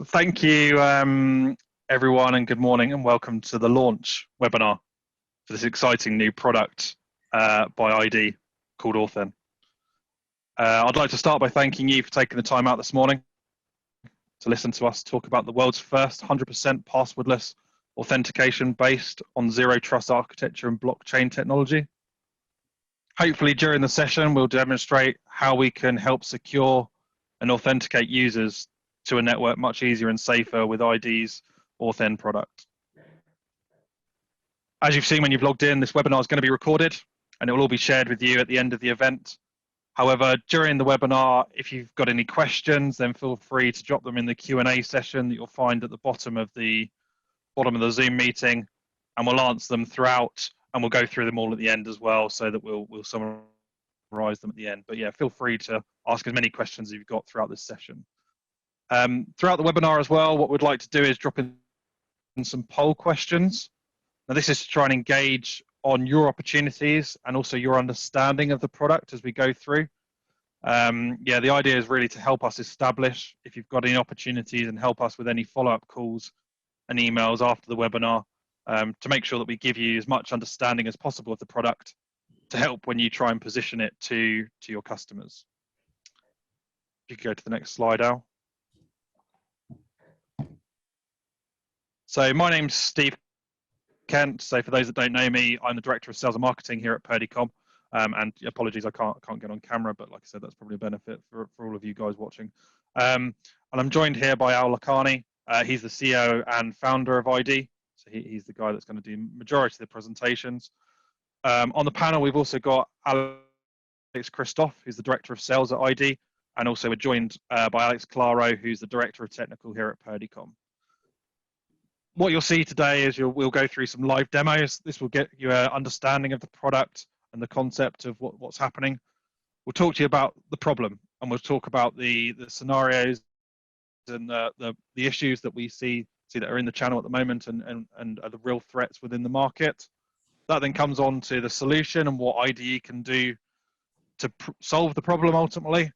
Thank you, everyone, and good morning, and welcome to the launch webinar for this exciting new product by IDEE called authN. I'd like to start by thanking you for taking the time out this morning to listen to us talk about the world's first 100% passwordless authentication based on zero trust architecture and blockchain technology. Hopefully, during the session, we'll demonstrate how we can help secure and authenticate users to a network much easier and safer with IDEE's authN product. As you've seen when you've logged in, this webinar is going to be recorded and it will all be shared with you at the end of the event. However, during the webinar, if you've got any questions, then feel free to drop them in the Q&A session that you'll find at the bottom of the Zoom meeting, and we'll answer them throughout, and we'll go through them all at the end as well, so that we'll summarize them at the end. But yeah, feel free to ask as many questions as you've got throughout this session. Throughout the webinar as well, what we'd like to do is drop in some poll questions. Now, this is to try and engage on your opportunities and also your understanding of the product as we go through. Yeah, the idea is really to help us establish if you've got any opportunities and help us with any follow-up calls and emails after the webinar to make sure that we give you as much understanding as possible of the product to help when you try and position it to your customers. If you could go to the next slide, Al. So my name's Steve Kent. So for those that don't know me, I'm the Director of Sales and Marketing here at Purdicom. And apologies, I can't get on camera, but like I said, that's probably a benefit for all of you guys watching. And I'm joined here by Al Lakhani. He's the CEO and founder of IDEE. So he's the guy that's going to do majority of the presentations. On the panel, we've also got Alex Christoph, who's the Director of Sales at IDEE. And also we're joined by Alex Claro, who's the Director of Technical here at Purdicom. What you'll see today is we'll go through some live demos. This will get you an understanding of the product and the concept of what's happening. We'll talk to you about the problem, and we'll talk about the scenarios and the issues that we see that are in the channel at the moment and are the real threats within the market. That then comes on to the solution and what IDEE can do to solve the problem ultimately.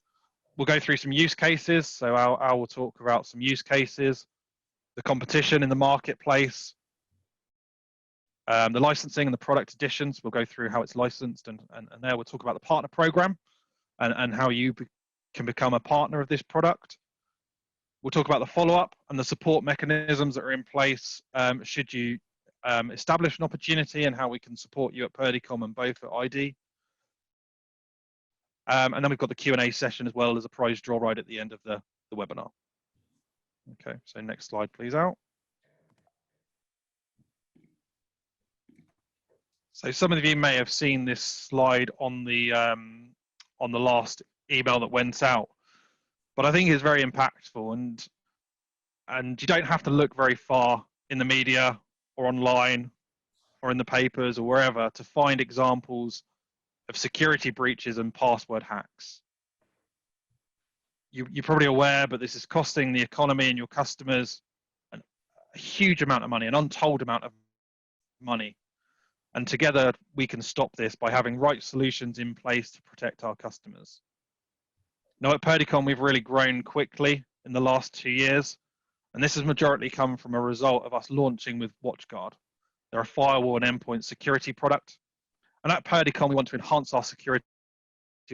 We'll go through some use cases. So Al will talk about some use cases, the competition in the marketplace, the licensing and the product additions. We'll go through how it's licensed, and there we'll talk about the partner program and how you can become a partner of this product. We'll talk about the follow-up and the support mechanisms that are in place should you establish an opportunity, and how we can support you at Purdicom and both at IDEE. And then we've got the Q&A session as well as a prize draw right at the end of the webinar. Okay, so next slide, please, Al. So some of you may have seen this slide on the last email that went out, but I think it's very impactful, and you don't have to look very far in the media or online or in the papers or wherever to find examples of security breaches and password hacks. You're probably aware, but this is costing the economy and your customers a huge amount of money, an untold amount of money. And together we can stop this by having right solutions in place to protect our customers. Now at Purdicom, we've really grown quickly in the last 2 years, and this has majority come from a result of us launching with WatchGuard. They're a firewall and endpoint security product. And at Purdicom, we want to enhance our security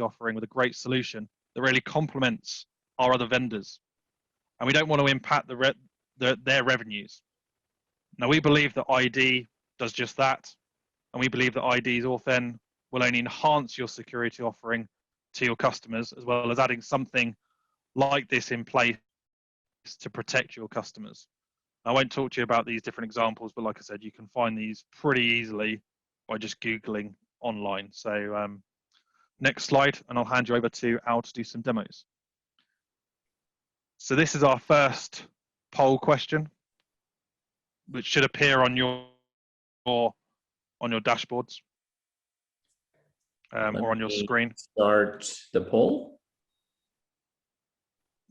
offering with a great solution that really complements our other vendors. And we don't want to impact their revenues. Now, we believe that IDEE does just that. And we believe that IDEE's authN will only enhance your security offering to your customers, as well as adding something like this in place to protect your customers. I won't talk to you about these different examples, but like I said, you can find these pretty easily by just Googling online. So next slide, and I'll hand you over to Al to do some demos. So this is our first poll question, which should appear on your dashboards or on your screen. Start the poll.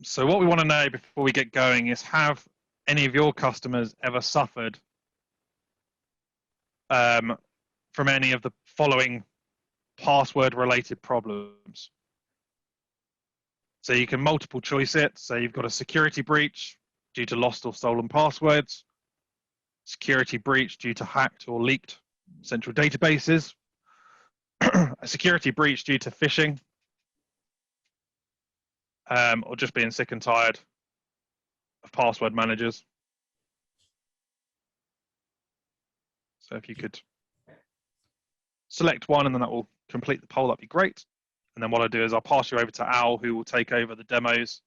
So what we want to know before we get going is, have any of your customers ever suffered from any of the following password-related problems? So you can multiple choice it. So you've got a security breach, due to lost or stolen passwords, security breach due to hacked or leaked central databases, a security breach due to phishing, or just being sick and tired of password managers. So if you could select one and then that will complete the poll, that'd be great. And then what I'll do is I'll pass you over to Al, who will take over the demos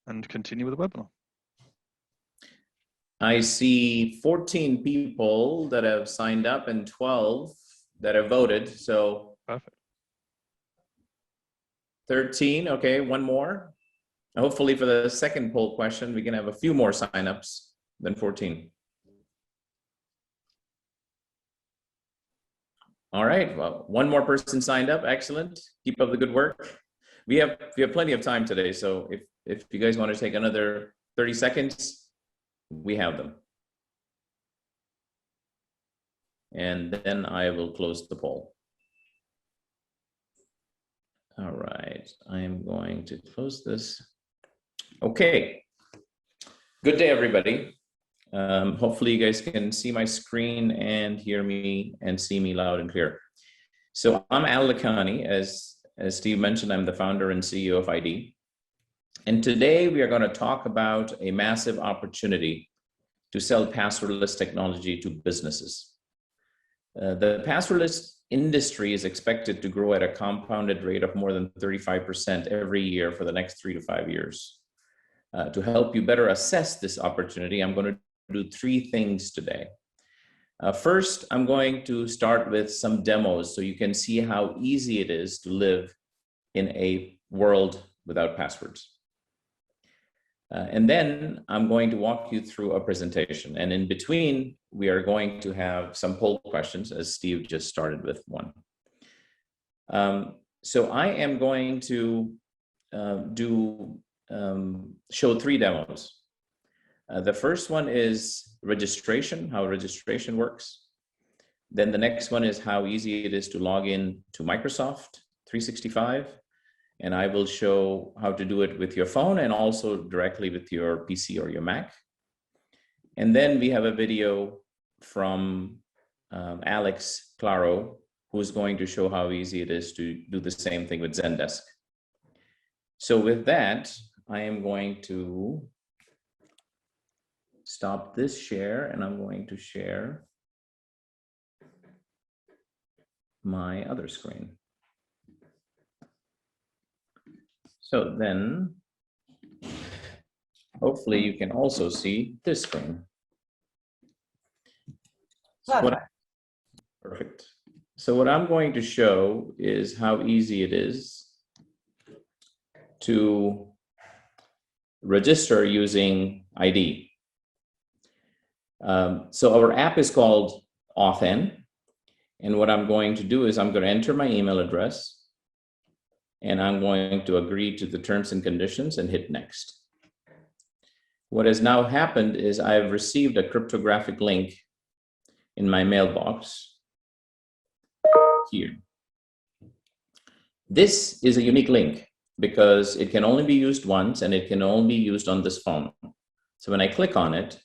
and continue with the webinar. I see 14 people that have signed up and 12 that have voted. So Perfect. 13, okay, one more. Hopefully for the second poll question, we can have a few more signups than 14. All right, well, one more person signed up. Excellent. Keep up the good work. We have plenty of time today, so if you guys want to take another 30 seconds, we have them. And then I will close the poll. All right, I am going to close this. Okay. Good day, everybody. Hopefully you guys can see my screen and hear me and see me loud and clear. So I'm Al Lakhani. As Steve mentioned, I'm the founder and CEO of IDEE. And today we are going to talk about a massive opportunity to sell passwordless technology to businesses. The passwordless industry is expected to grow at a compounded rate of more than 35% every year for the next 3 to 5 years. To help you better assess this opportunity, I'm going to do 3 things today. First, I'm going to start with some demos so you can see how easy it is to live in a world without passwords. And then I'm going to walk you through a presentation. And in between, we are going to have some poll questions, as Steve just started with one. So I am going to show 3 demos. The first one is registration, how registration works. Then the next one is how easy it is to log in to Microsoft 365. And I will show how to do it with your phone and also directly with your PC or your Mac. And then we have a video from Alex Claro, who's going to show how easy it is to do the same thing with Zendesk. So with that, I am going to stop this share and I'm going to share my other screen. So then, hopefully you can also see this screen. Perfect. So what I'm going to show is how easy it is to register using IDEE. So our app is called authN. And what I'm going to do is I'm going to enter my email address and I'm going to agree to the terms and conditions and hit next. What has now happened is I've received a cryptographic link in my mailbox here. This is a unique link because it can only be used once and it can only be used on this phone. So when I click on it,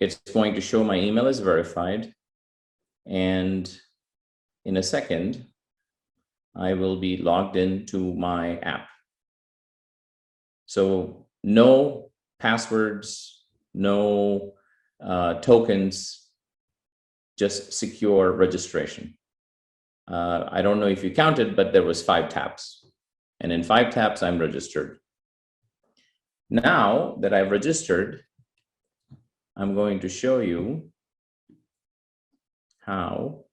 it's going to show my email is verified. And in a second, I will be logged into my app. So no passwords, no tokens, just secure registration. I don't know if you counted, but there was 5 taps. And in 5 taps, I'm registered. Now that I've registered, I'm going to show you how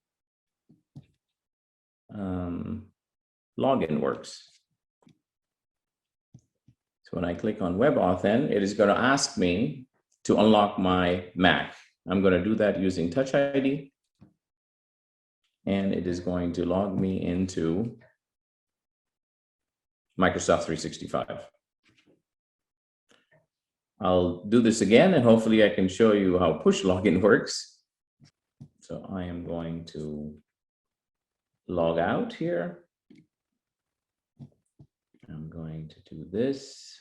login works. So when I click on Web AuthN, it is going to ask me to unlock my Mac. I'm going to do that using Touch ID. And it is going to log me into Microsoft 365. I'll do this again, and hopefully I can show you how push login works. So I am going to log out here. I'm going to do this.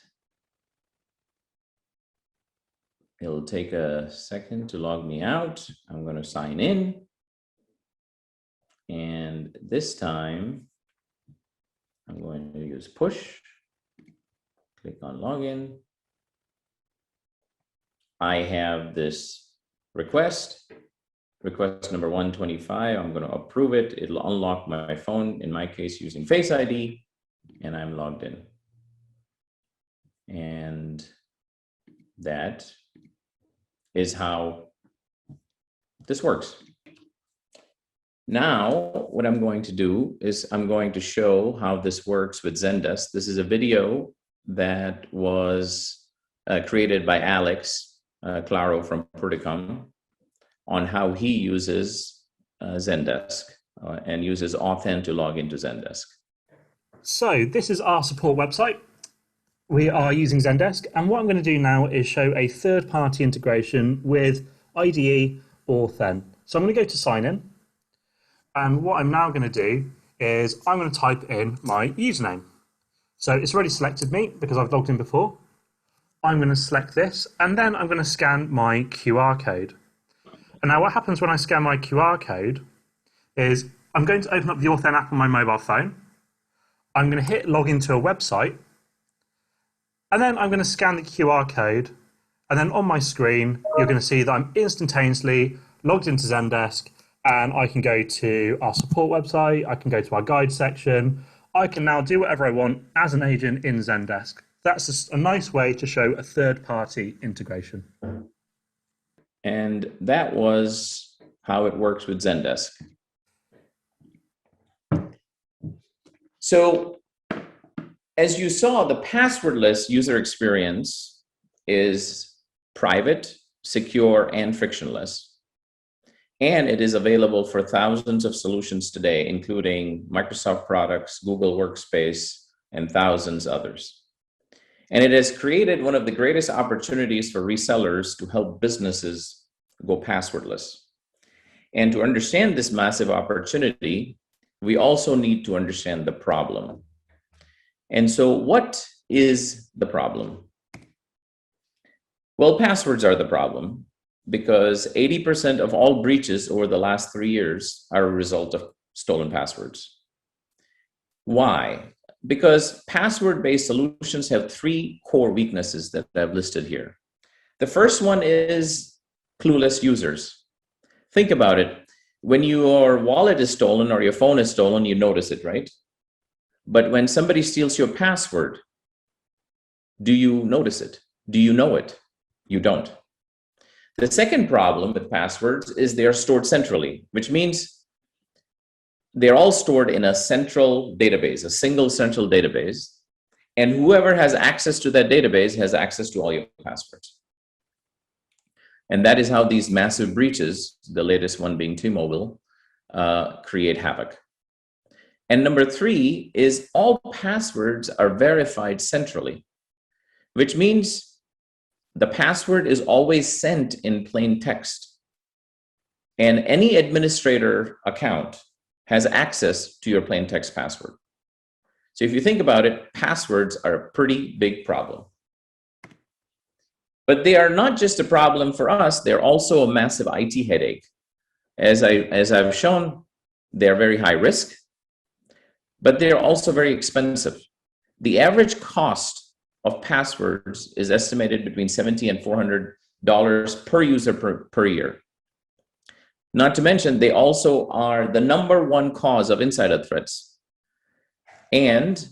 It'll take a second to log me out. I'm going to sign in. And this time, I'm going to use push. Click on login. I have this request number 125. I'm going to approve it. It'll unlock my phone, in my case, using Face ID, and I'm logged in. And that is how this works. Now, what I'm going to do is I'm going to show how this works with Zendesk. This is a video that was created by Alex Claro from Purdicom on how he uses Zendesk and uses authN to log into Zendesk. So this is our support website. We are using Zendesk, and what I'm going to do now is show a third-party integration with IDEE AuthN. So I'm going to go to sign in, and what I'm now going to do is I'm going to type in my username. So it's already selected me because I've logged in before. I'm going to select this, and then I'm going to scan my QR code. And now what happens when I scan my QR code is I'm going to open up the authN app on my mobile phone. I'm going to hit log into a website, and then I'm going to scan the QR code, and then on my screen, you're going to see that I'm instantaneously logged into Zendesk, and I can go to our support website, I can go to our guide section, I can now do whatever I want as an agent in Zendesk. That's just a nice way to show a third-party integration. And that was how it works with Zendesk. So, as you saw, the passwordless user experience is private, secure, and frictionless. And it is available for thousands of solutions today, including Microsoft products, Google Workspace, and thousands others. And it has created one of the greatest opportunities for resellers to help businesses go passwordless. And to understand this massive opportunity, we also need to understand the problem. And so what is the problem? Well, passwords are the problem because 80% of all breaches over the last 3 years are a result of stolen passwords. Why? Because password-based solutions have 3 core weaknesses that I've listed here. The first one is clueless users. Think about it. When your wallet is stolen or your phone is stolen, you notice it, right? But when somebody steals your password, do you notice it? Do you know it? You don't. The second problem with passwords is they are stored centrally, which means they're all stored in a central database, a single central database, and whoever has access to that database has access to all your passwords. And that is how these massive breaches, the latest one being T-Mobile, create havoc. And number 3 is all passwords are verified centrally, which means the password is always sent in plain text. And any administrator account has access to your plain text password. So if you think about it, passwords are a pretty big problem. But they are not just a problem for us, they're also a massive IT headache. As I've shown, they're very high risk, but they're also very expensive. The average cost of passwords is estimated between $70 and $400 per user per year. Not to mention, they also are the #1 cause of insider threats. And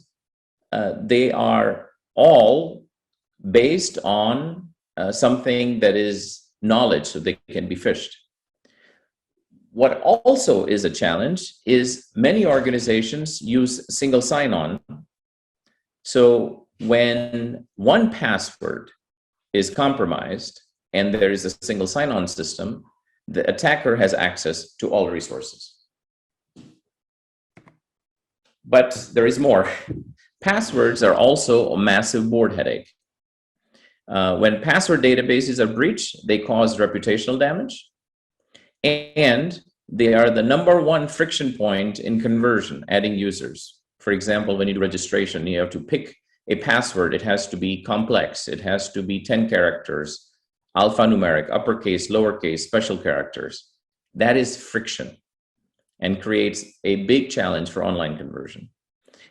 they are all based on something that is knowledge, so they can be phished. What also is a challenge is many organizations use single sign-on. So when one password is compromised and there is a single sign-on system, the attacker has access to all resources. But there is more. Passwords are also a massive board headache. When password databases are breached, they cause reputational damage, and they are the #1 friction point in conversion, adding users. For example, when you do registration, you have to pick a password. It has to be complex. It has to be 10 characters. alphanumeric, uppercase, lowercase, special characters. That is friction and creates a big challenge for online conversion.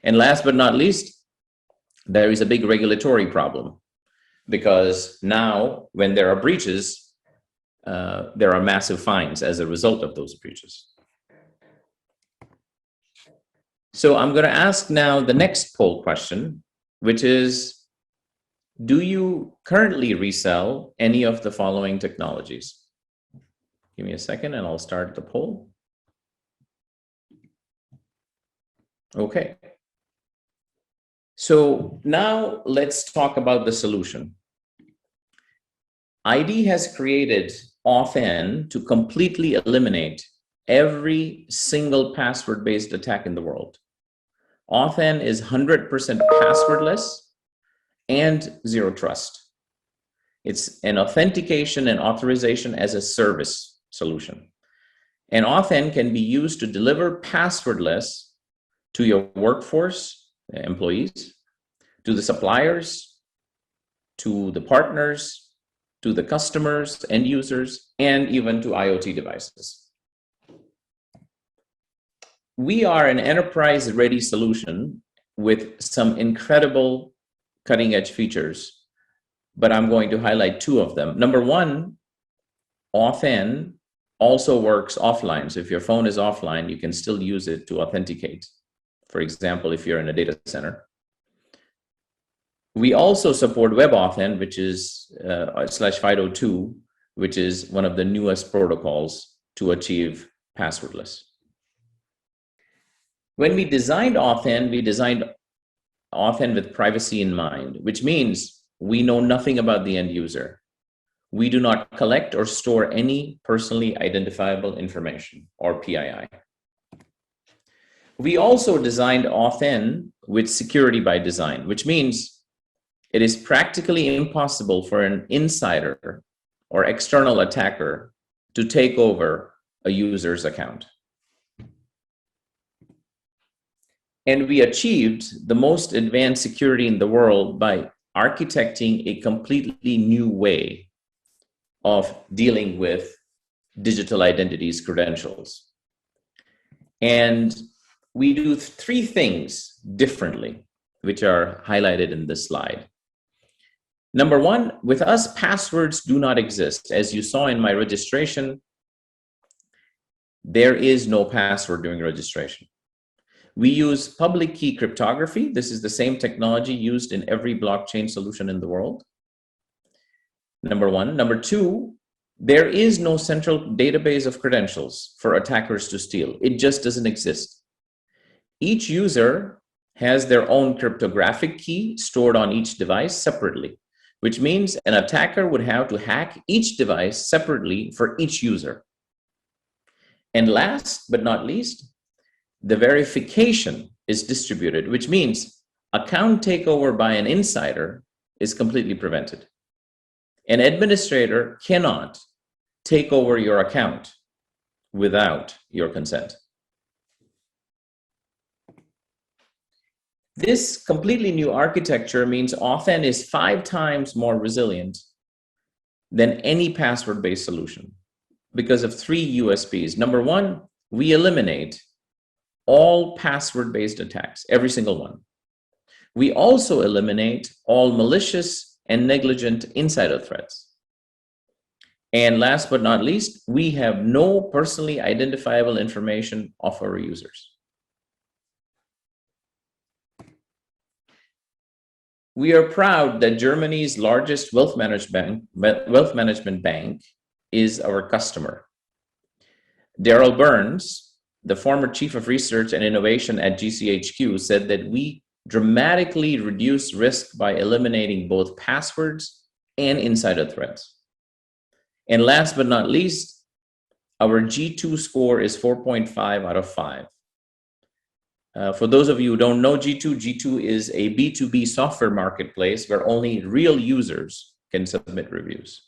And last but not least, there is a big regulatory problem, because now when there are breaches, there are massive fines as a result of those breaches. So I'm going to ask now the next poll question, which is, do you currently resell any of the following technologies? Give me a second and I'll start the poll. Okay. So now let's talk about the solution. IDEE has created authN to completely eliminate every single password-based attack in the world. authN is 100% passwordless and zero trust. It's an authentication and authorization as a service solution. And authN can be used to deliver passwordless to your workforce, employees, to the suppliers, to the partners, to the customers, end users, and even to IoT devices. We are an enterprise-ready solution with some incredible cutting-edge features, but I'm going to highlight two of them. Number one, authN also works offline. So if your phone is offline, you can still use it to authenticate. For example, if you're in a data center. We also support WebAuthn, which is /502, which is one of the newest protocols to achieve passwordless. When we designed authN, we designed authN with privacy in mind, which means we know nothing about the end user. We do not collect or store any personally identifiable information, or PII. We also designed authN with security by design, which means it is practically impossible for an insider or external attacker to take over a user's account. And we achieved the most advanced security in the world by architecting a completely new way of dealing with digital identities credentials. And we do three things differently, which are highlighted in this slide. Number one, with us, passwords do not exist. As you saw in my registration, there is no password during registration. We use public key cryptography. This is the same technology used in every blockchain solution in the world. Number one. Number two, there is no central database of credentials for attackers to steal. It just doesn't exist. Each user has their own cryptographic key stored on each device separately, which means an attacker would have to hack each device separately for each user. And last but not least, the verification is distributed, which means account takeover by an insider is completely prevented. An administrator cannot take over your account without your consent. This completely new architecture means authN is 5 times more resilient than any password-based solution because of 3 USPs. Number one, we eliminate all password-based attacks, every single one. We also eliminate all malicious and negligent insider threats. And last but not least, we have no personally identifiable information of our users. We are proud that Germany's largest wealth management bank is our customer. Daryl Burns, the former chief of research and innovation at GCHQ, said that we dramatically reduce risk by eliminating both passwords and insider threats. And last but not least, our G2 score is 4.5 out of 5. For those of you who don't know G2 is a B2B software marketplace where only real users can submit reviews.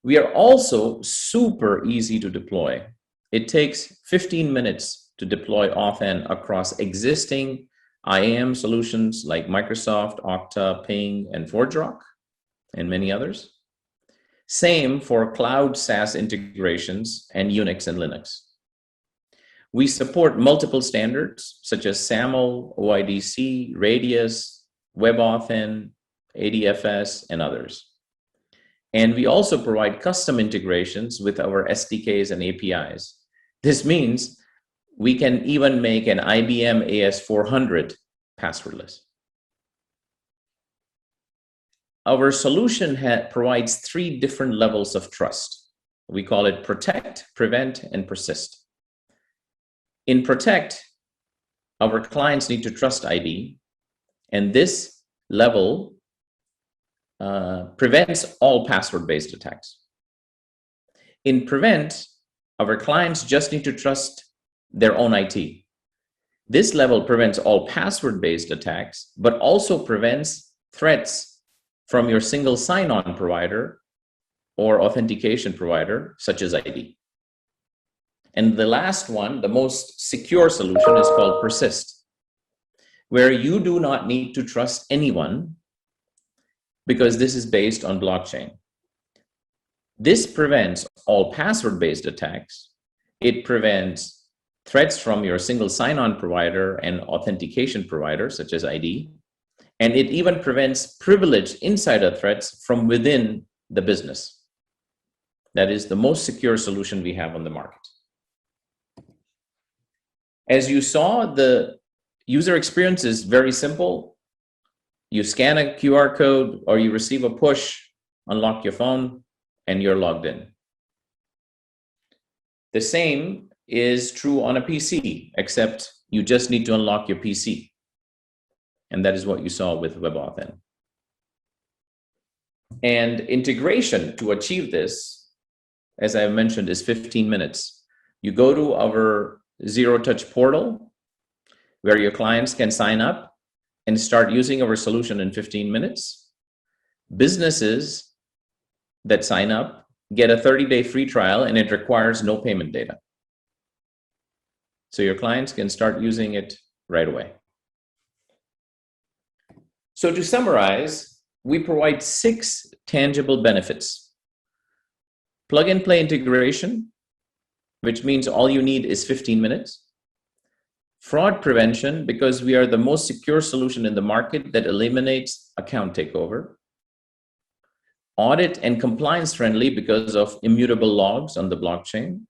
We are also super easy to deploy. It takes 15 minutes to deploy authN across existing IAM solutions like Microsoft, Okta, Ping, and ForgeRock, and many others. Same for cloud SaaS integrations and Unix and Linux. We support multiple standards such as SAML, OIDC, Radius, WebAuthn, ADFS, and others. And we also provide custom integrations with our SDKs and APIs. This means we can even make an IBM AS400 passwordless. Our solution provides 3 different levels of trust. We call it protect, prevent, and persist. In protect, our clients need to trust IDEE, and this level prevents all password-based attacks. In prevent, our clients just need to trust their own IT. This level prevents all password-based attacks, but also prevents threats from your single sign-on provider or authentication provider, such as IDEE. And the last one, the most secure solution, is called persist, where you do not need to trust anyone because this is based on blockchain. This prevents all password-based attacks. It prevents threats from your single sign-on provider and authentication provider, such as IDEE. And it even prevents privileged insider threats from within the business. That is the most secure solution we have on the market. As you saw, the user experience is very simple. You scan a QR code or you receive a push, unlock your phone, and you're logged in. The same is true on a PC, except you just need to unlock your PC. And that is what you saw with WebAuthn. And integration to achieve this, as I mentioned, is 15 minutes. You go to our zero-touch portal where your clients can sign up and start using our solution in 15 minutes. Businesses that sign up get a 30-day free trial, and it requires no payment data. So your clients can start using it right away. So to summarize, we provide 6 tangible benefits. Plug-and-play integration, which means all you need is 15 minutes. Fraud prevention, because we are the most secure solution in the market that eliminates account takeover. Audit and compliance friendly because of immutable logs on the blockchain.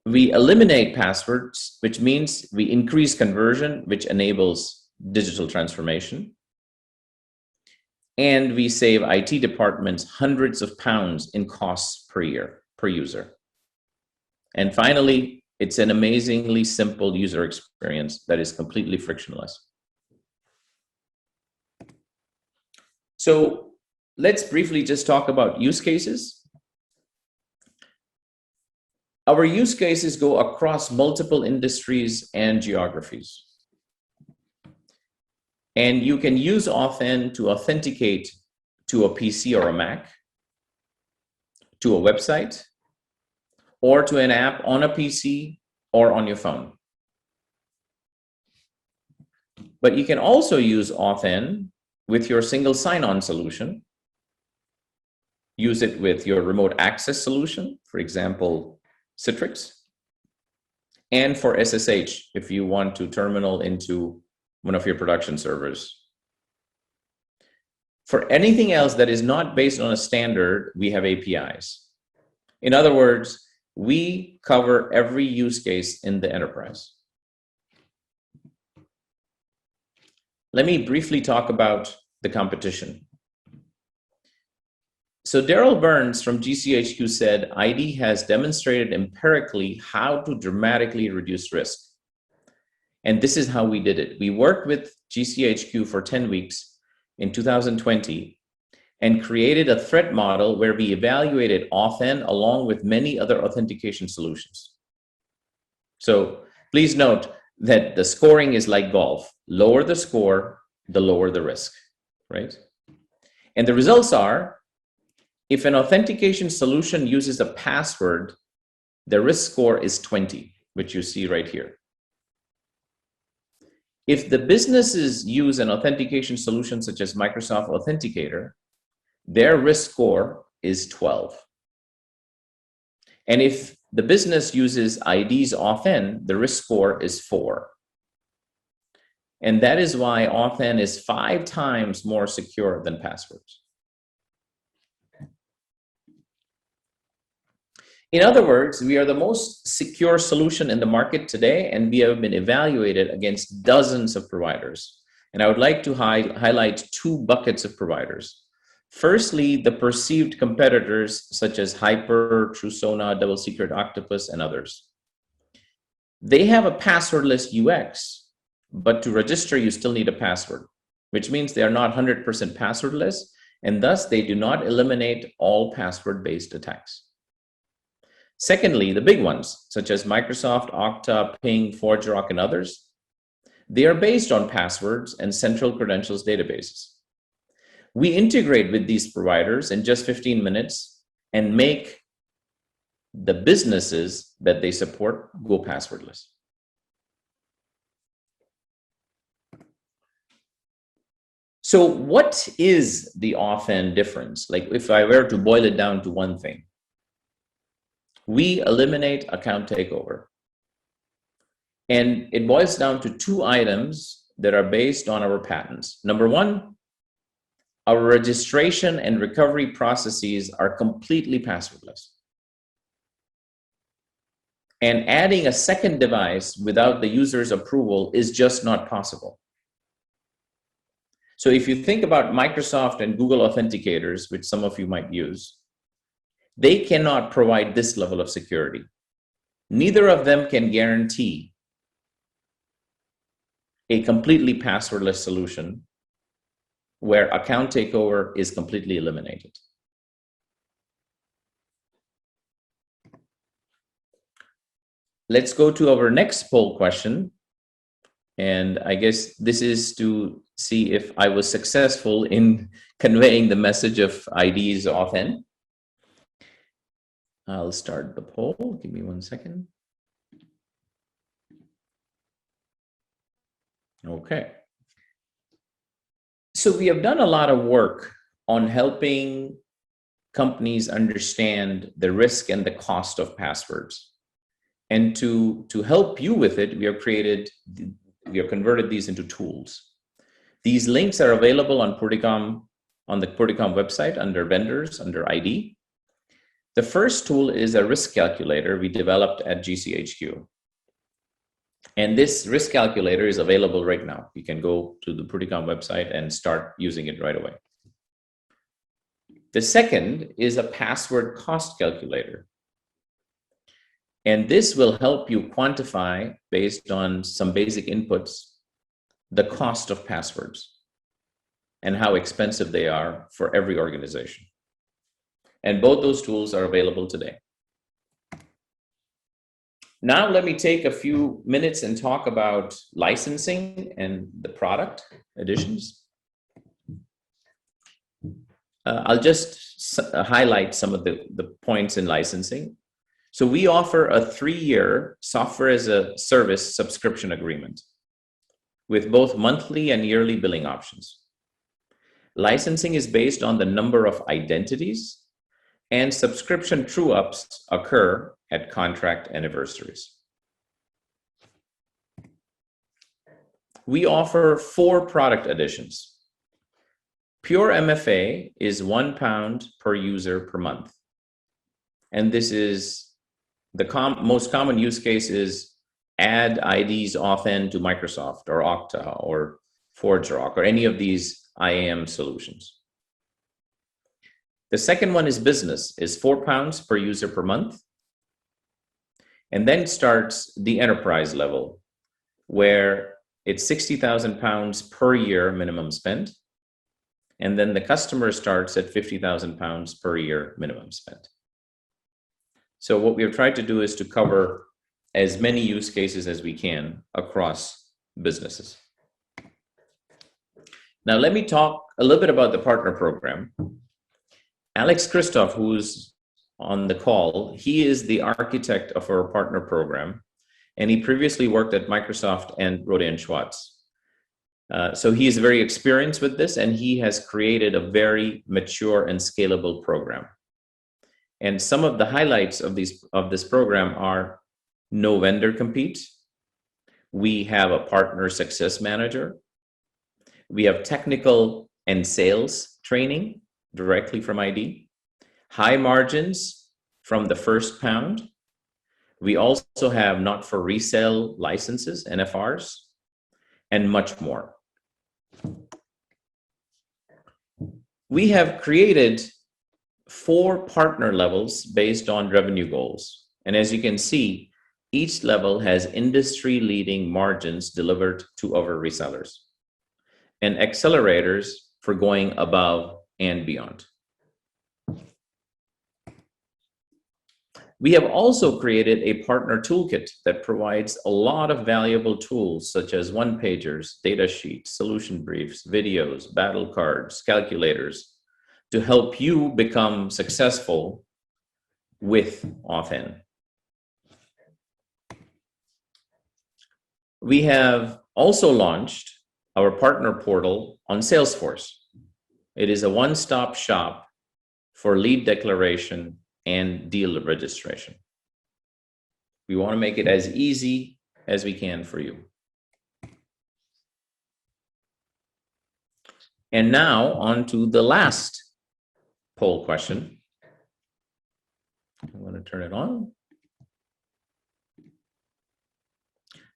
We eliminate passwords, which means we increase conversion, which enables digital transformation. And we save IT departments hundreds of pounds in costs per year, per user. And finally, it's an amazingly simple user experience that is completely frictionless. So let's briefly just talk about use cases. Our use cases go across multiple industries and geographies. And you can use authn to authenticate to a PC or a Mac, to a website, or to an app on a PC or on your phone. But you can also use authn with your single sign-on solution. Use it with your remote access solution, for example, Citrix, and for SSH if you want to terminal into one of your production servers. For anything else that is not based on a standard, we have APIs. In other words, we cover every use case in the enterprise. Let me briefly talk about the competition. So Daryl Burns from GCHQ said, IDEE has demonstrated empirically how to dramatically reduce risk. And this is how we did it. We worked with GCHQ for 10 weeks in 2020 and created a threat model where we evaluated authn along with many other authentication solutions. So please note that the scoring is like golf. Lower the score, the lower the risk, right? And the results are, if an authentication solution uses a password, the risk score is 20, which you see right here. If the businesses use an authentication solution such as Microsoft Authenticator, their risk score is 12. And if the business uses IDEE AuthN, the risk score is 4. And that is why authN is 5 times more secure than passwords. In other words, we are the most secure solution in the market today, and we have been evaluated against dozens of providers. And I would like to highlight 2 buckets of providers. Firstly, the perceived competitors such as Hyper, Trusona, Double Secret Octopus, and others. They have a passwordless UX, but to register, you still need a password, which means they are not 100% passwordless, and thus they do not eliminate all password-based attacks. Secondly, the big ones, such as Microsoft, Okta, Ping, ForgeRock, and others, they are based on passwords and central credentials databases. We integrate with these providers in just 15 minutes and make the businesses that they support go passwordless. So what is the authN difference? Like if I were to boil it down to one thing, we eliminate account takeover. And it boils down to 2 items that are based on our patents. Number 1, our registration and recovery processes are completely passwordless. And adding a second device without the user's approval is just not possible. So if you think about Microsoft and Google authenticators, which some of you might use, they cannot provide this level of security. Neither of them can guarantee a completely passwordless solution where account takeover is completely eliminated. Let's go to our next poll question. And I guess this is to see if I was successful in conveying the message of IDEE AuthN. I'll start the poll. Give me 1 second. Okay. So we have done a lot of work on helping companies understand the risk and the cost of passwords. And to help you with it, we have converted these into tools. These links are available on Purdicom, on the Purdicom website under vendors, under IDEE. The first tool is a risk calculator we developed at GCHQ. And this risk calculator is available right now. You can go to the Purdicom website and start using it right away. The second is a password cost calculator. And this will help you quantify, based on some basic inputs, the cost of passwords and how expensive they are for every organization. And both those tools are available today. Now let me take a few minutes and talk about licensing and the product additions. I'll just highlight some of the points in licensing. So we offer a 3-year software as a service subscription agreement with both monthly and yearly billing options. Licensing is based on the number of identities, and subscription true-ups occur at contract anniversaries. We offer 4 product additions. Pure MFA is £1 per user per month. And this is the most common use case is add IDEE AuthN to Microsoft or Okta or ForgeRock or any of these IAM solutions. The second one is business, is £4 per user per month. And then starts the enterprise level, where it's £60,000 per year minimum spend. And then the customer starts at £50,000 per year minimum spend. So what we have tried to do is to cover as many use cases as we can across businesses. Now let me talk a little bit about the partner program. Alex Christoph, who's on the call, he is the architect of our partner program, and he previously worked at Microsoft and Rohde & Schwarz. So he is very experienced with this, and he has created a very mature and scalable program. And some of the highlights of this program are no vendor compete. We have a partner success manager. We have technical and sales training directly from IDEE. High margins from the first pound. We also have not for resale licenses, NFRs, and much more. We have created 4 partner levels based on revenue goals. And as you can see, each level has industry-leading margins delivered to our resellers and accelerators for going above and beyond. We have also created a partner toolkit that provides a lot of valuable tools such as one-pagers, data sheets, solution briefs, videos, battle cards, calculators to help you become successful with authN. We have also launched our partner portal on Salesforce. It is a one-stop shop for lead declaration and deal registration. We want to make it as easy as we can for you. And now on to the last poll question. I'm going to turn it on.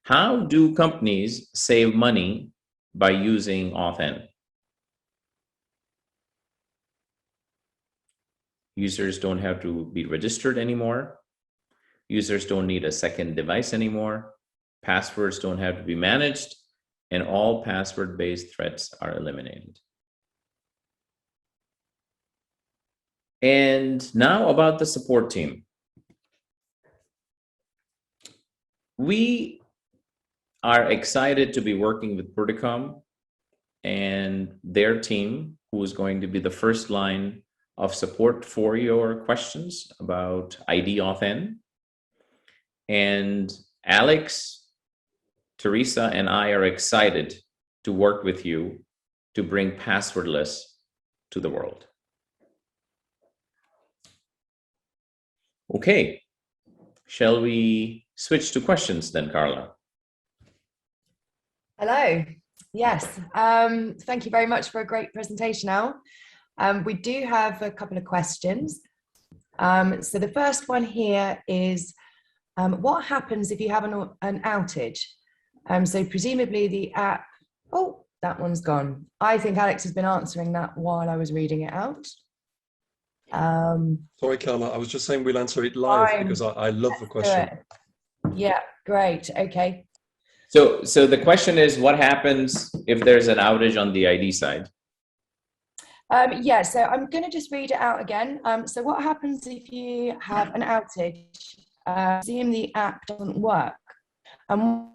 How do companies save money by using authN? Users don't have to be registered anymore. Users don't need a second device anymore. Passwords don't have to be managed, and all password-based threats are eliminated. And now about the support team. We are excited to be working with Purdicom and their team, who is going to be the first line of support for your questions about IDEE AuthN. And Alex, Teresa, and I are excited to work with you to bring Passwordless to the world. Okay, shall we switch to questions then, Carla? Hello. Yes, thank you very much for a great presentation, Al. We do have a couple of questions. So the first one here is, what happens if you have an outage? So presumably the app, oh, that one's gone. I think Alex has been answering that while I was reading it out. Sorry, Carla, I was just saying we'll answer it live because I love the question. Yeah, great, okay. So the question is, what happens if there's an outage on the IDEE side? Yeah, so I'm going to just read it out again. So what happens if you have an outage? Assume the app doesn't work, and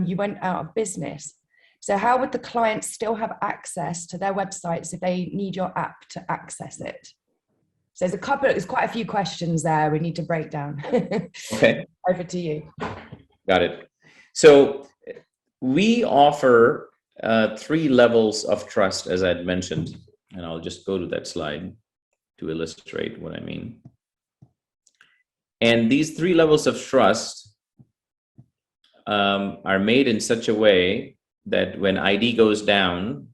you went out of business. So how would the client still have access to their websites if they need your app to access it? So there's quite a few questions there we need to break down. Okay. Over to you. Got it. So we offer 3 levels of trust, as I'd mentioned, and I'll just go to that slide to illustrate what I mean. And these 3 levels of trust are made in such a way that when IDEE goes down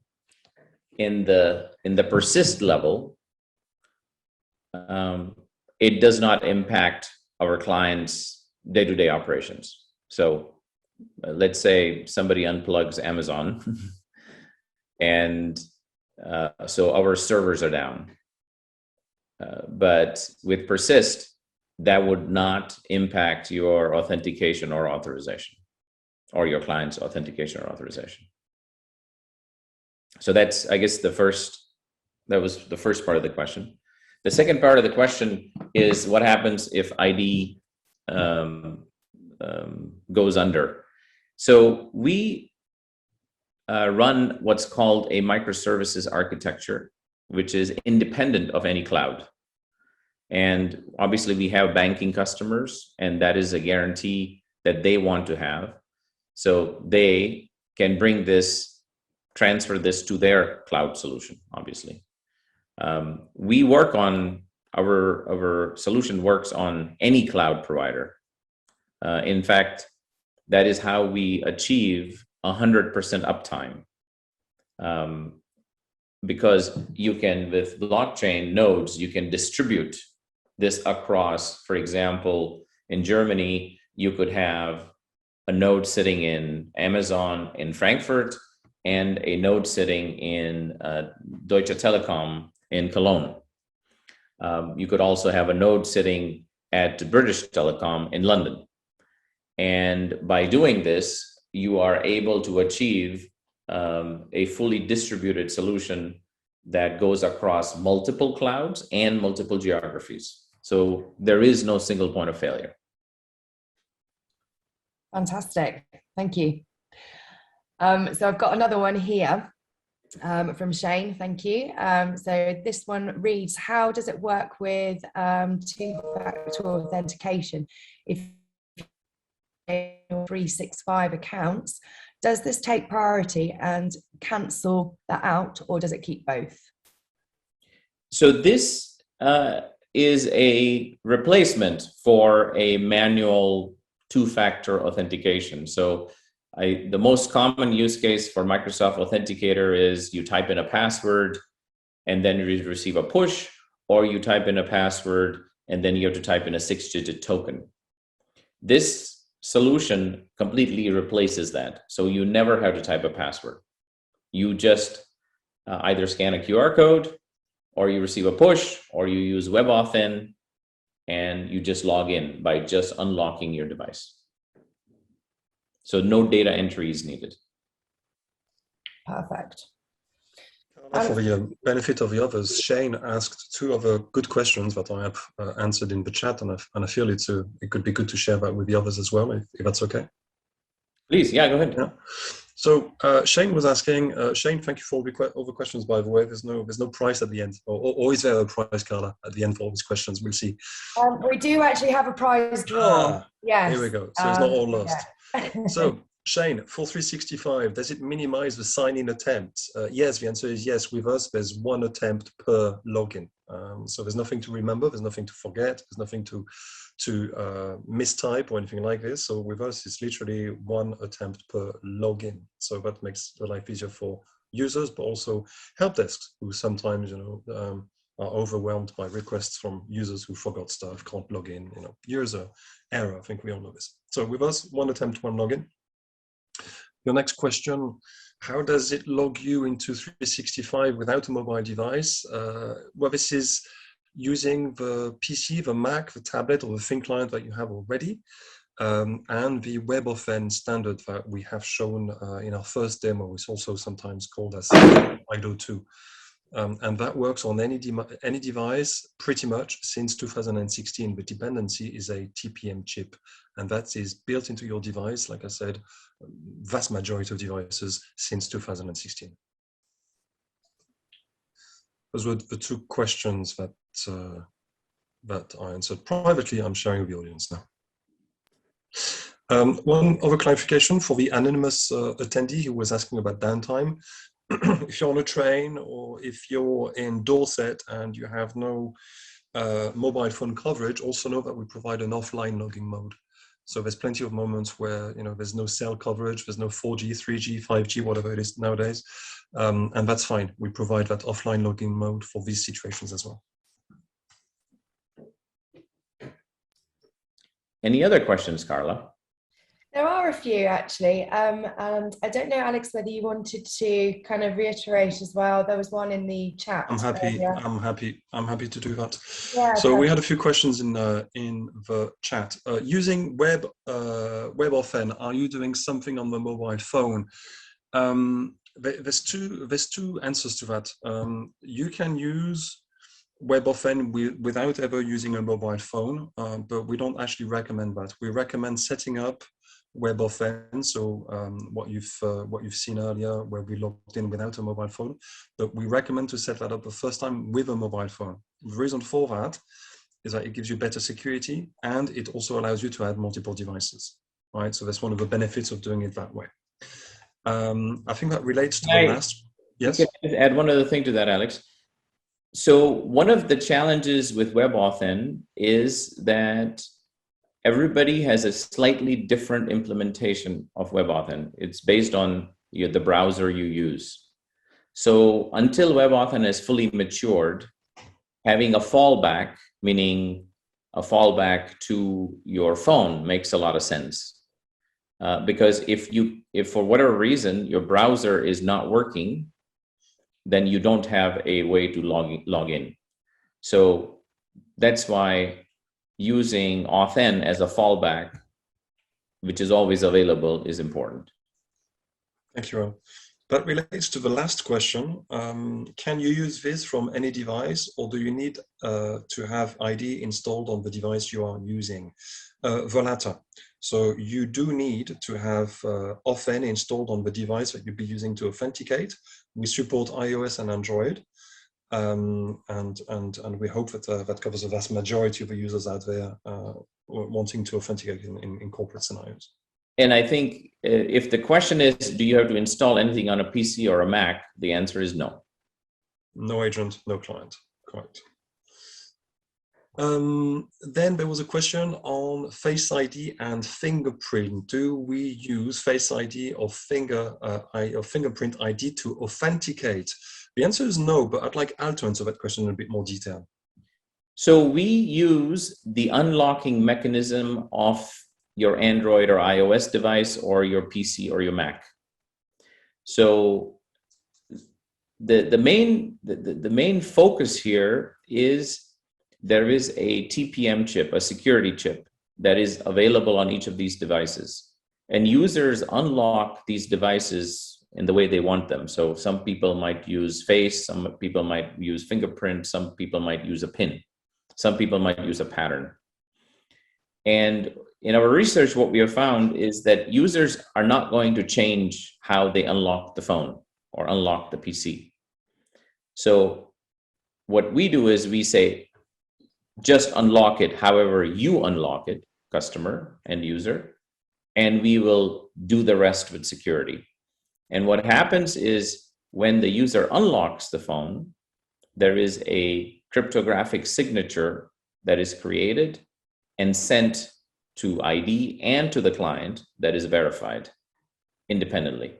in the persist level, it does not impact our clients' day-to-day operations. So let's say somebody unplugs Amazon and so our servers are down. But with persist, that would not impact your authentication or authorization, or your client's authentication or authorization. So that's, I guess, that was the first part of the question. The second part of the question is, what happens if IDEE goes under? So we run what's called a microservices architecture, which is independent of any cloud. And obviously we have banking customers, and that is a guarantee that they want to have. So they can bring this, transfer this to their cloud solution, obviously. We work on, our solution works on any cloud provider. In fact, that is how we achieve 100% uptime. Because you can, with blockchain nodes, you can distribute this across, for example, in Germany, you could have a node sitting in Amazon in Frankfurt and a node sitting in Deutsche Telekom in Cologne. You could also have a node sitting at British Telecom in London. And by doing this, you are able to achieve a fully distributed solution that goes across multiple clouds and multiple geographies. So there is no single point of failure. Fantastic, thank you. So I've got another one here from Shane, thank you. So this one reads, how does it work with two-factor authentication? If 365 accounts, does this take priority and cancel that out, or does it keep both? So this is a replacement for a manual two-factor authentication. So the most common use case for Microsoft Authenticator is you type in a password and then you receive a push, or you type in a password and then you have to type in a 6-digit token. This solution completely replaces that. So you never have to type a password. You just either scan a QR code, or you receive a push, or you use WebAuthN, and you just log in by just unlocking your device. So no data entry is needed. Perfect. For the benefit of the others, Shane asked two other good questions that I have answered in the chat, and I feel it could be good to share that with the others as well, if that's okay. Please, yeah, go ahead. Yeah. So Shane was asking, Shane, thank you for all the questions, by the way. There's no prize at the end, or is there a prize, Carla, at the end for all these questions? We'll see. We do actually have a prize draw. Yes. Here we go. So it's not all lost. Yeah. So Shane, for 365, does it minimize the sign-in attempts? Yes, the answer is yes. With us, there's one attempt per login. So there's nothing to remember, there's nothing to forget, there's nothing to mistype or anything like this. So with us, it's literally one attempt per login. So that makes the life easier for users, but also help desks who sometimes, are overwhelmed by requests from users who forgot stuff, can't log in, user error. I think we all know this. So with us, one attempt, one login. Your next question, how does it log you into 365 without a mobile device? Well, this is using the PC, the Mac, the tablet, or the thin client that you have already, and the WebAuthN standard that we have shown in our first demo. It's also sometimes called as IDEE 2. And that works on any device pretty much since 2016. The dependency is a TPM chip, and that is built into your device, like I said, vast majority of devices since 2016. Those were the two questions that I answered privately. I'm sharing with the audience now. One other clarification for the anonymous attendee who was asking about downtime. If you're on a train, or if you're in Dorset and you have no mobile phone coverage, also know that we provide an offline logging mode. So there's plenty of moments where there's no cell coverage, there's no 4G, 3G, 5G, whatever it is nowadays, and that's fine. We provide that offline logging mode for these situations as well. Any other questions, Carla? There are a few actually, and I don't know, Alex, whether you wanted to kind of reiterate as well. There was one in the chat. I'm happy to do that. Yeah, so we had a few questions in the chat. Using WebAuthN, are you doing something on the mobile phone? There's two answers to that. You can use WebAuthN without ever using a mobile phone, but we don't actually recommend that. We recommend setting up WebAuthN, so what you've seen earlier, where we logged in without a mobile phone, but we recommend to set that up the first time with a mobile phone. The reason for that is that it gives you better security, and it also allows you to add multiple devices, right? So that's one of the benefits of doing it that way. I think that relates to the last. Yes. Can I just add one other thing to that, Alex? So one of the challenges with WebAuthn is that everybody has a slightly different implementation of WebAuthn. It's based on the browser you use. So until WebAuthn is fully matured, having a fallback, meaning a fallback to your phone, makes a lot of sense. Because if for whatever reason your browser is not working, then you don't have a way to log in. So that's why using authn as a fallback, which is always available, is important. Thank you, Ron. That relates to the last question. Can you use this from any device, or do you need to have IDEE installed on the device you are using? The latter. So you do need to have authn installed on the device that you'll be using to authenticate. We support iOS and Android, and we hope that that covers the vast majority of the users out there wanting to authenticate in corporate scenarios. And I think if the question is, do you have to install anything on a PC or a Mac? The answer is no. No agent, no client. Correct. Then there was a question on Face ID and Fingerprint. Do we use Face ID or Fingerprint ID to authenticate? The answer is no, but I'd like Al to answer that question in a bit more detail. So we use the unlocking mechanism of your Android or iOS device or your PC or your Mac. So the main focus here is there is a TPM chip, a security chip, that is available on each of these devices. And users unlock these devices in the way they want them. So some people might use face, some people might use fingerprint, some people might use a PIN, some people might use a pattern. And in our research, what we have found is that users are not going to change how they unlock the phone or unlock the PC. So what we do is we say, just unlock it however you unlock it, customer and user, and we will do the rest with security. And what happens is when the user unlocks the phone, there is a cryptographic signature that is created and sent to IDEE and to the client that is verified independently.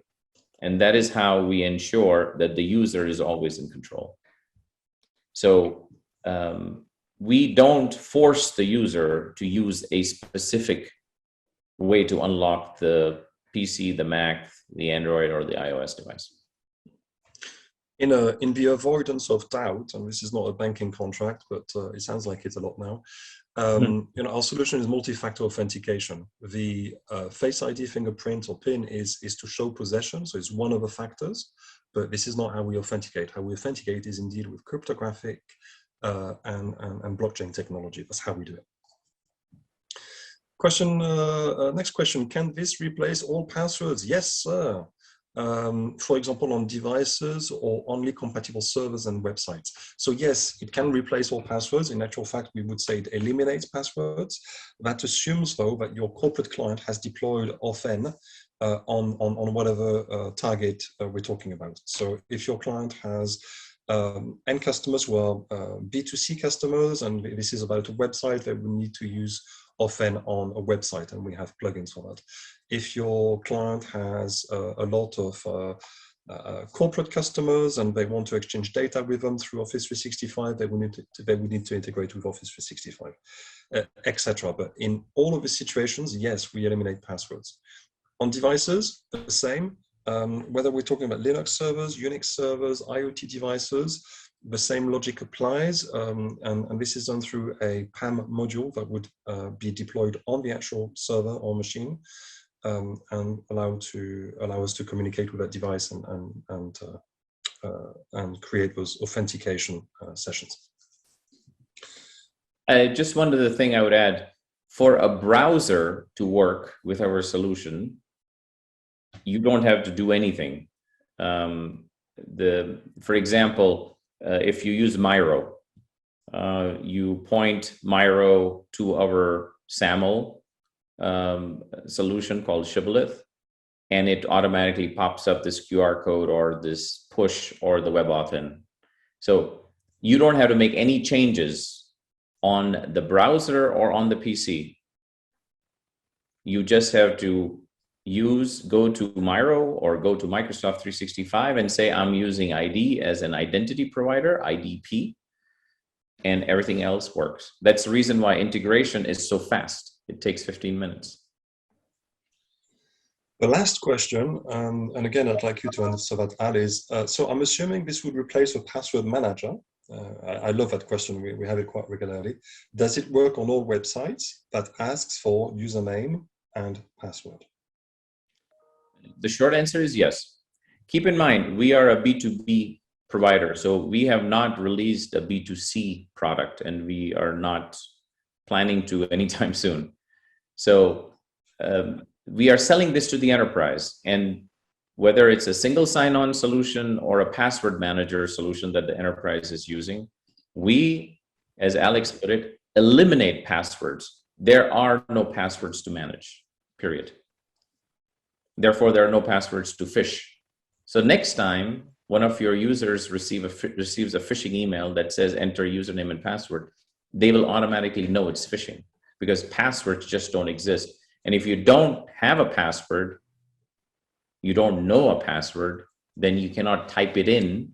And that is how we ensure that the user is always in control. So we don't force the user to use a specific way to unlock the PC, the Mac, the Android, or the iOS device. In the avoidance of doubt, and this is not a banking contract, but it sounds like it a lot now, our solution is multi-factor authentication. The Face ID, fingerprint, or PIN is to show possession, so it's one of the factors, but this is not how we authenticate. How we authenticate is indeed with cryptographic and blockchain technology. That's how we do it. Question, next question, can this replace all passwords? Yes, sir. For example, on devices or only compatible servers and websites. So yes, it can replace all passwords. In actual fact, we would say it eliminates passwords. That assumes, though, that your corporate client has deployed authn on whatever target we're talking about. So if your client has end customers who are B2C customers, and this is about a website, they will need to use authn on a website, and we have plugins for that. If your client has a lot of corporate customers and they want to exchange data with them through Office 365, they will need to integrate with Office 365, etc. But in all of these situations, yes, we eliminate passwords. On devices, the same. Whether we're talking about Linux servers, Unix servers, IoT devices, the same logic applies, and this is done through a PAM module that would be deployed on the actual server or machine, and allow us to communicate with that device and create those authentication sessions. Just one other thing I would add: for a browser to work with our solution, you don't have to do anything. For example, if you use Miro, you point Miro to our SAML solution called Shibboleth, and it automatically pops up this QR code or this push or the WebAuthn. So you don't have to make any changes on the browser or on the PC. You just have to go to Miro or go to Microsoft 365 and say, I'm using IDEE as an identity provider, IDP, and everything else works. That's the reason why integration is so fast. It takes 15 minutes. The last question, and again, I'd like you to answer that, Al, is, so I'm assuming this would replace a password manager. I love that question. We have it quite regularly. Does it work on all websites that asks for username and password? The short answer is yes. Keep in mind, we are a B2B provider, so we have not released a B2C product, and we are not planning to anytime soon. So we are selling this to the enterprise, and whether it's a single sign-on solution or a password manager solution that the enterprise is using, we, as Alex put it, eliminate passwords. There are no passwords to manage, period. Therefore, there are no passwords to phish. So next time one of your users receives a phishing email that says enter username and password, they will automatically know it's phishing, because passwords just don't exist. And if you don't have a password, you don't know a password, then you cannot type it in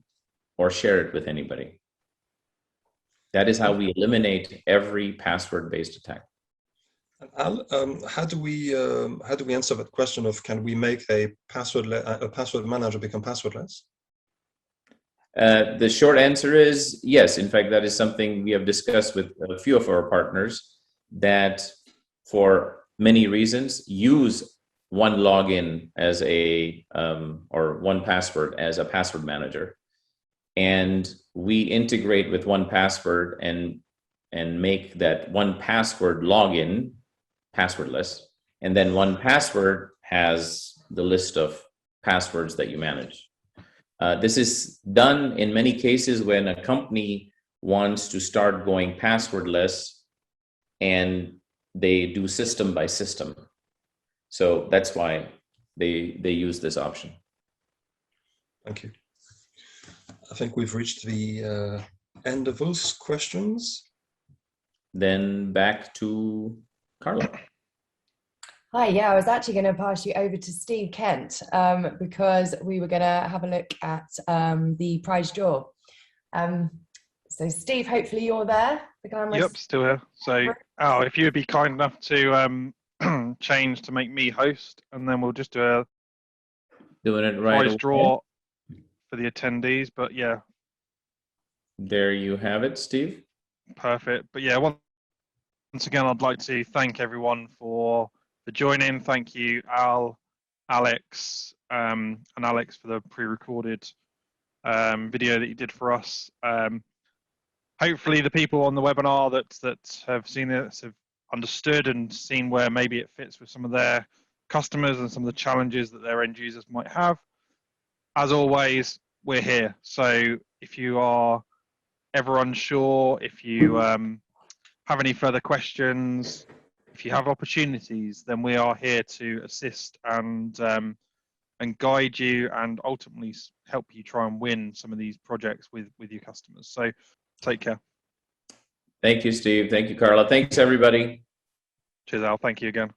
or share it with anybody. That is how we eliminate every password-based attack. Al, how do we answer that question of, can we make a password manager become passwordless? The short answer is yes. In fact, that is something we have discussed with a few of our partners, that for many reasons use one login as a or one password as a password manager, and we integrate with 1Password and make that 1Password login passwordless, and then 1Password has the list of passwords that you manage. This is done in many cases when a company wants to start going passwordless and they do system by system. So that's why they use this option. Thank you. I think we've reached the end of those questions. Then back to Carla. Hi, yeah, I was actually going to pass you over to Steve Kent because we were going to have a look at the prize draw. So Steve, hopefully you're there. Yep, still here. So Al, if you would be kind enough to change to make me host, and then we'll just do a Doing it right prize away. draw for the attendees. But yeah, there you have it, Steve. Perfect. But yeah, once again, I'd like to thank everyone for joining. Thank you, Al, Alex, and Alex for the pre-recorded video that you did for us. Hopefully the people on the webinar that have seen this have understood and seen where maybe it fits with some of their customers and some of the challenges that their end users might have. As always, we're here. So if you are ever unsure, if you have any further questions, if you have opportunities, then we are here to assist and guide you and ultimately help you try and win some of these projects with your customers. So take care. Thank you, Steve. Thank you, Carla. Thanks, everybody. Cheers, Al. Thank you again.